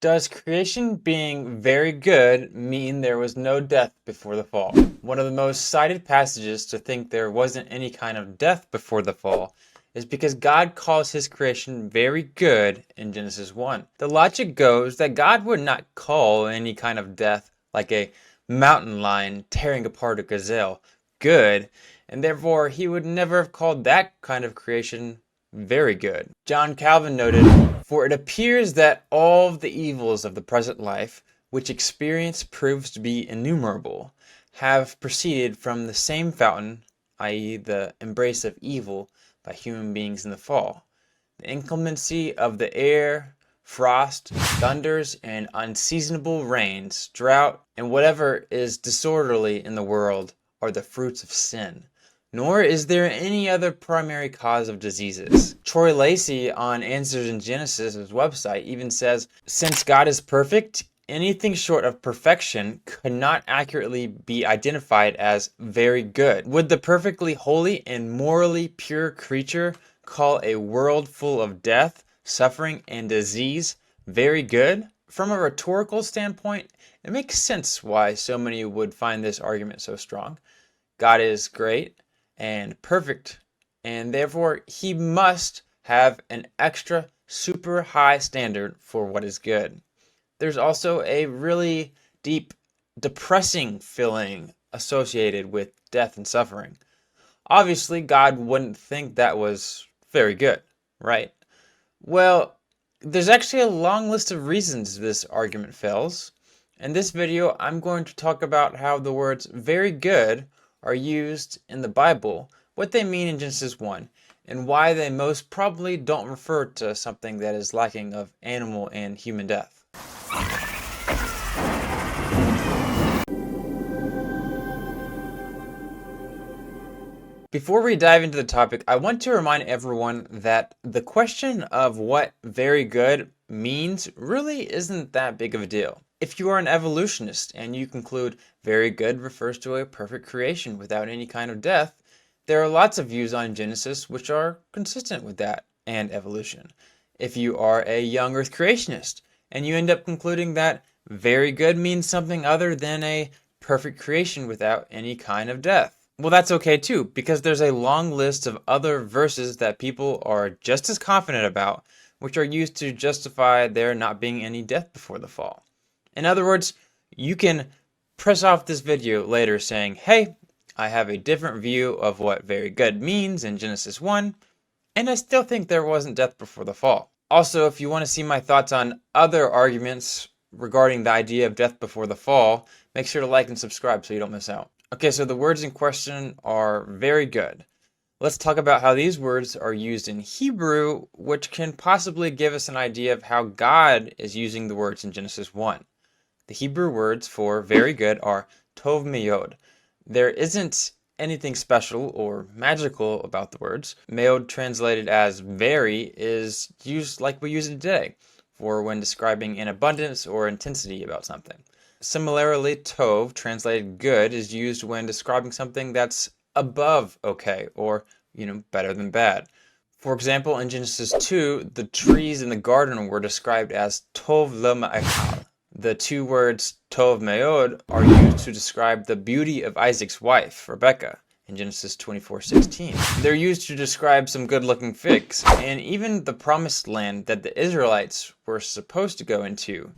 Does creation being very good mean there was no death before the fall? One of the most cited passages to think there wasn't any kind of death before the fall is because God calls his creation very good in Genesis 1. The logic goes that God would not call any kind of death, like a mountain lion tearing apart a gazelle, good, and therefore he would never have called that kind of creation very good. John Calvin noted, "For it appears that all the evils of the present life, which experience proves to be innumerable, have proceeded from the same fountain, i.e., the embrace of evil by human beings in the fall. The inclemency of the air, frost, thunders, and unseasonable rains, drought, and whatever is disorderly in the world are the fruits of sin. Nor is there any other primary cause of diseases." Troy Lacey on Answers in Genesis' website even says, "Since God is perfect, anything short of perfection could not accurately be identified as very good. Would the perfectly holy and morally pure creature call a world full of death, suffering, and disease very good?" From a rhetorical standpoint, it makes sense why so many would find this argument so strong. God is great and perfect, and therefore he must have an extra super high standard for what is good. There's also a really deep, depressing feeling associated with death and suffering. Obviously, God wouldn't think that was very good, right? Well, there's actually a long list of reasons this argument fails. In this video, I'm going to talk about how the words very good are used in the Bible, what they mean in Genesis 1, and why they most probably don't refer to something that is lacking of animal and human death. Before we dive into the topic, I want to remind everyone that the question of what very good means really isn't that big of a deal. If you are an evolutionist and you conclude very good refers to a perfect creation without any kind of death, there are lots of views on Genesis which are consistent with that and evolution. If you are a young earth creationist and you end up concluding that very good means something other than a perfect creation without any kind of death, well, that's okay too, because there's a long list of other verses that people are just as confident about, which are used to justify there not being any death before the fall. In other words, you can press off this video later saying, "Hey, I have a different view of what very good means in Genesis 1, and I still think there wasn't death before the fall." Also, if you want to see my thoughts on other arguments regarding the idea of death before the fall, make sure to like and subscribe so you don't miss out. Okay, so the words in question are very good. Let's talk about how these words are used in Hebrew, which can possibly give us an idea of how God is using the words in Genesis 1. The Hebrew words for very good are tov meod. There isn't anything special or magical about the words. Meod, translated as very, is used like we use it today for when describing an abundance or intensity about something. Similarly, tov, translated good, is used when describing something that's above okay or, better than bad. For example, in Genesis 2, the trees in the garden were described as tov lema'echal. The two words tov meod are used to describe the beauty of Isaac's wife, Rebecca, in Genesis 24:16. They're used to describe some good-looking figs, and even the promised land that the Israelites were supposed to go into.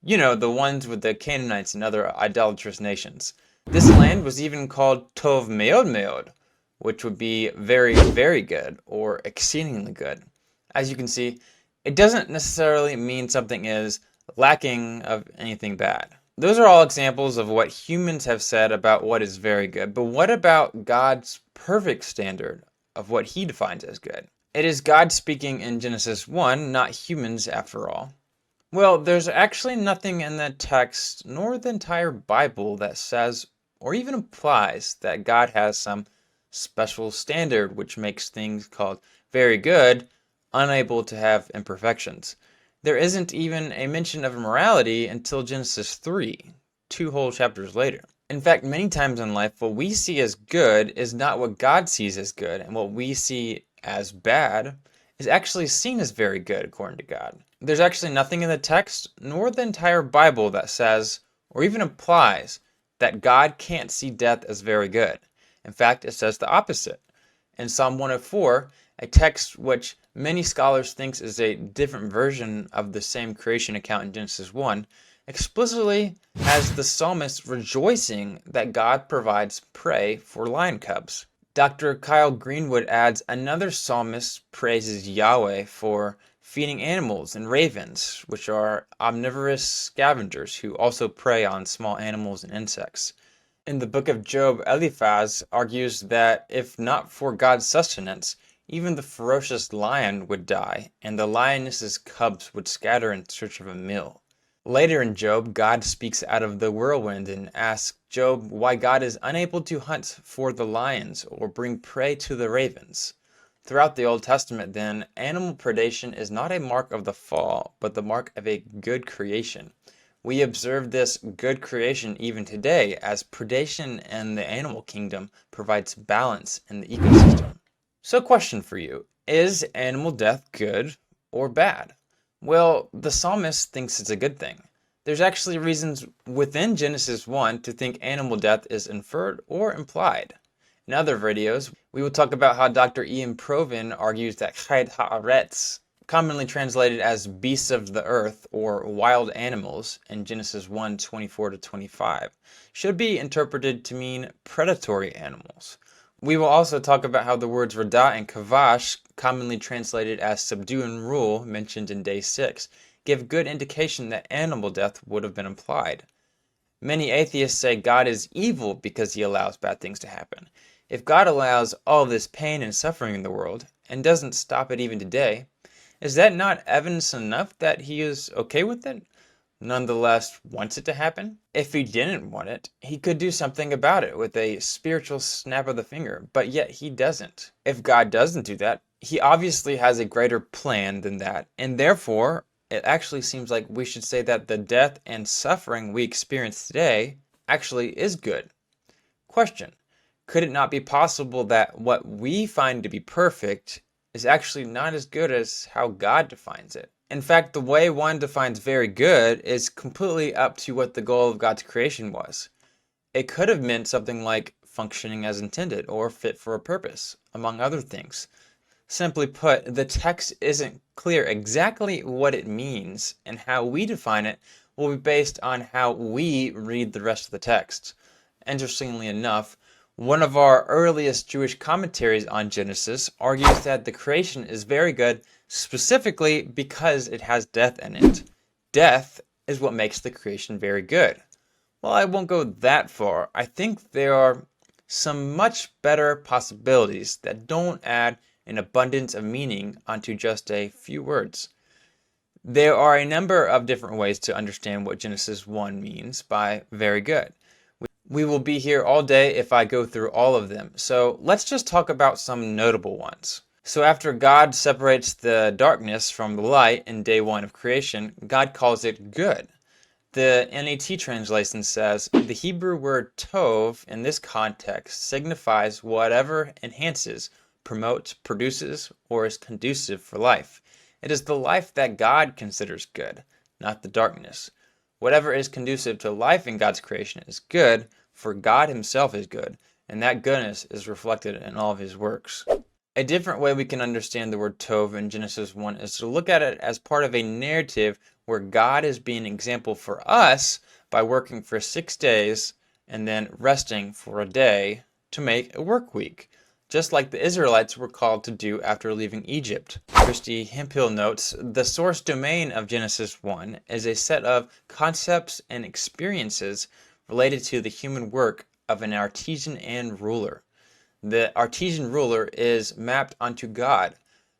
The ones with the Canaanites and other idolatrous nations. This land was even called Tov Meod Meod, which would be very, very good or exceedingly good. As you can see, it doesn't necessarily mean something is lacking of anything bad. Those are all examples of what humans have said about what is very good, but what about God's perfect standard of what he defines as good? It is God speaking in Genesis 1, not humans after all. Well, there's actually nothing in the text nor the entire Bible that says or even implies that God has some special standard which makes things called very good unable to have imperfections. There isn't even a mention of morality until Genesis 3, 2 whole chapters later. In fact, many times in life, what we see as good is not what God sees as good, and what we see as bad is actually seen as very good according to God. There's actually nothing in the text nor the entire Bible that says or even implies that God can't see death as very good. In fact, it says the opposite. In Psalm 104, a text which many scholars think is a different version of the same creation account in Genesis 1, explicitly has the psalmist rejoicing that God provides prey for lion cubs. Dr. Kyle Greenwood adds another psalmist praises Yahweh for feeding animals and ravens, which are omnivorous scavengers who also prey on small animals and insects. In the book of Job, Eliphaz argues that if not for God's sustenance, even the ferocious lion would die, and the lioness's cubs would scatter in search of a meal. Later in Job, God speaks out of the whirlwind and asks Job why God is unable to hunt for the lions or bring prey to the ravens. Throughout the Old Testament, then, animal predation is not a mark of the fall, but the mark of a good creation. We observe this good creation even today, as predation in the animal kingdom provides balance in the ecosystem. So, question for you: is animal death good or bad? Well, the psalmist thinks it's a good thing. There's actually reasons within Genesis 1 to think animal death is inferred or implied. In other videos, we will talk about how Dr. Ian Provin argues that Chayt Haaretz, commonly translated as beasts of the earth or wild animals in Genesis 1:24-25, should be interpreted to mean predatory animals. We will also talk about how the words Radah and Kavash, commonly translated as subdue and rule, mentioned in day 6, give good indication that animal death would have been implied. Many atheists say God is evil because he allows bad things to happen. If God allows all this pain and suffering in the world, and doesn't stop it even today, is that not evidence enough that he is okay with it? Nonetheless, wants it to happen? If he didn't want it, he could do something about it with a spiritual snap of the finger, but yet he doesn't. If God doesn't do that, he obviously has a greater plan than that, and therefore, it actually seems like we should say that the death and suffering we experience today actually is good. Question: could it not be possible that what we find to be perfect is actually not as good as how God defines it? In fact, the way one defines very good is completely up to what the goal of God's creation was. It could have meant something like functioning as intended or fit for a purpose, among other things. Simply put, the text isn't clear exactly what it means, and how we define it will be based on how we read the rest of the text. Interestingly enough, one of our earliest Jewish commentaries on Genesis argues that the creation is very good specifically because it has death in it. Death is what makes the creation very good. Well, I won't go that far. I think there are some much better possibilities that don't add an abundance of meaning onto just a few words. There are a number of different ways to understand what Genesis 1 means by very good. We will be here all day if I go through all of them, so let's just talk about some notable ones. So after God separates the darkness from the light in day 1 of creation, God calls it good. The NAT translation says, the Hebrew word tov in this context signifies whatever enhances, promotes, produces, or is conducive for life. It is the life that God considers good, not the darkness. Whatever is conducive to life in God's creation is good, for God himself is good, and that goodness is reflected in all of his works. A different way we can understand the word tov in Genesis 1 is to look at it as part of a narrative where God is being an example for us by working for 6 days and then resting for a day to make a work week, just like the Israelites were called to do after leaving Egypt. Christy Hemphill notes, the source domain of Genesis 1 is a set of concepts and experiences related to the human work of an artisan and ruler. The artisan ruler is mapped onto God.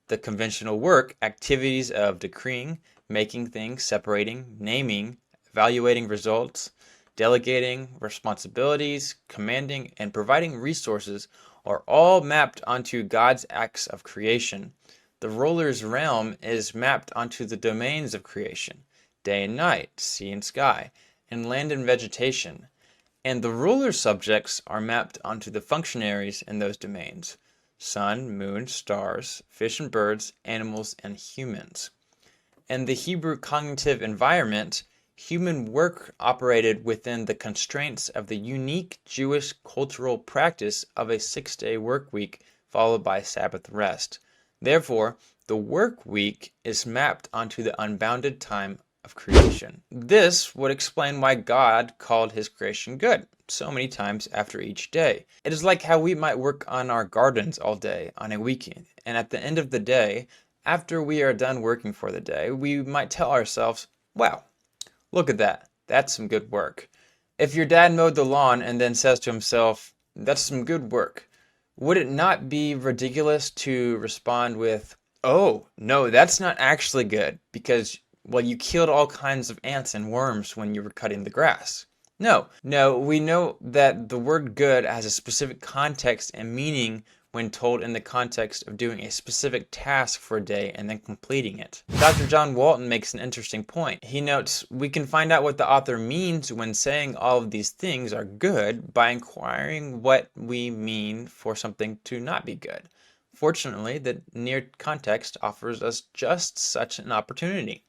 The conventional work, activities of decreeing, making things, separating, naming, evaluating results, delegating responsibilities, commanding, and providing resources are all mapped onto God's acts of creation. The ruler's realm is mapped onto the domains of creation, day and night, sea and sky, and land and vegetation. And the ruler's subjects are mapped onto the functionaries in those domains. sun, moon, stars, fish and birds, animals, and humans. In the Hebrew cognitive environment, human work operated within the constraints of the unique Jewish cultural practice of a 6-day work week followed by Sabbath rest. Therefore, the work week is mapped onto the unbounded time of creation. This would explain why God called his creation good so many times after each day. It is like how we might work on our gardens all day on a weekend, and at the end of the day, after we are done working for the day, we might tell ourselves, wow, look at that. That's some good work. If your dad mowed the lawn and then says to himself, that's some good work, would it not be ridiculous to respond with, oh, no, that's not actually good because, well, you killed all kinds of ants and worms when you were cutting the grass? No, we know that the word good has a specific context and meaning when told in the context of doing a specific task for a day and then completing it. Dr. John Walton makes an interesting point. He notes, we can find out what the author means when saying all of these things are good by inquiring what we mean for something to not be good. Fortunately, the near context offers us just such an opportunity.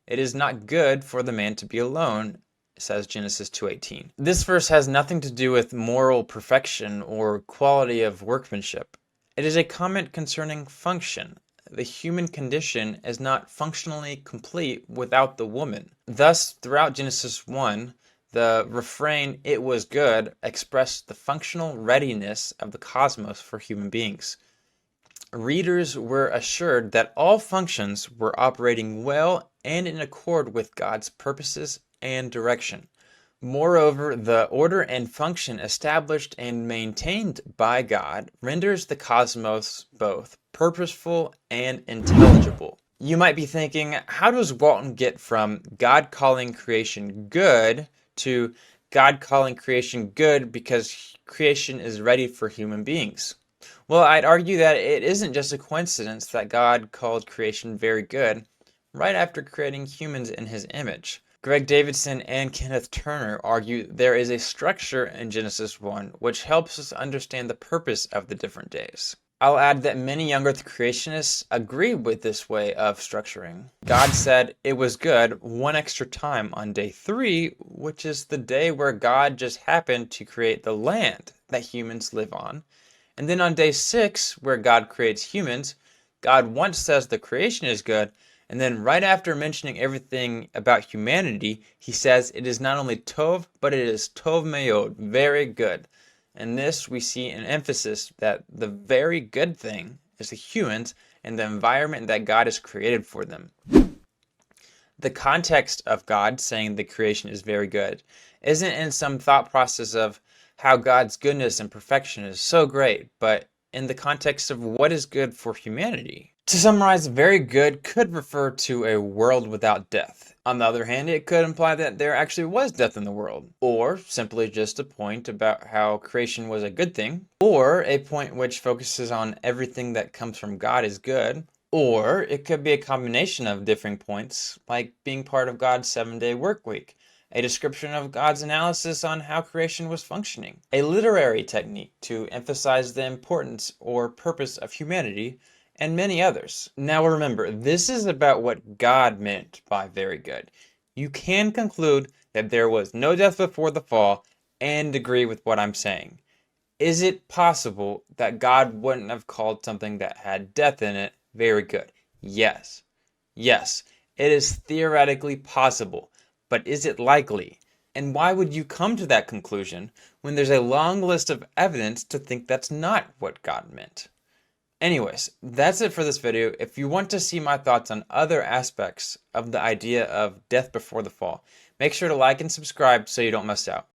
It is not good for the man to be alone, says Genesis 2:18. This verse has nothing to do with moral perfection or quality of workmanship. It is a comment concerning function. The human condition is not functionally complete without the woman. Thus, throughout Genesis 1, the refrain, "it was good," expressed the functional readiness of the cosmos for human beings. Readers were assured that all functions were operating well and in accord with God's purposes and direction. Moreover, the order and function established and maintained by God renders the cosmos both purposeful and intelligible. You might be thinking, how does Walton get from God calling creation good to God calling creation good because creation is ready for human beings? Well, I'd argue that it isn't just a coincidence that God called creation very good right after creating humans in his image. Greg Davidson and Kenneth Turner argue there is a structure in Genesis 1 which helps us understand the purpose of the different days. I'll add that many young earth creationists agree with this way of structuring. God said it was good one extra time on day 3, which is the day where God just happened to create the land that humans live on. And then on day 6, where God creates humans, God once says the creation is good, and then right after mentioning everything about humanity, he says it is not only tov, but it is tov meod, very good. In this, we see an emphasis that the very good thing is the humans and the environment that God has created for them. The context of God saying the creation is very good isn't in some thought process of how God's goodness and perfection is so great, but in the context of what is good for humanity. To summarize, very good could refer to a world without death. On the other hand, it could imply that there actually was death in the world, or simply just a point about how creation was a good thing, or a point which focuses on everything that comes from God is good, or it could be a combination of differing points, like being part of God's 7-day work week, a description of God's analysis on how creation was functioning, a literary technique to emphasize the importance or purpose of humanity, and many others. Now remember, this is about what God meant by very good. You can conclude that there was no death before the fall and agree with what I'm saying. Is it possible that God wouldn't have called something that had death in it very good? Yes. Yes, it is theoretically possible, but is it likely? And why would you come to that conclusion when there's a long list of evidence to think that's not what God meant? Anyways, that's it for this video. If you want to see my thoughts on other aspects of the idea of death before the fall, make sure to like and subscribe so you don't miss out.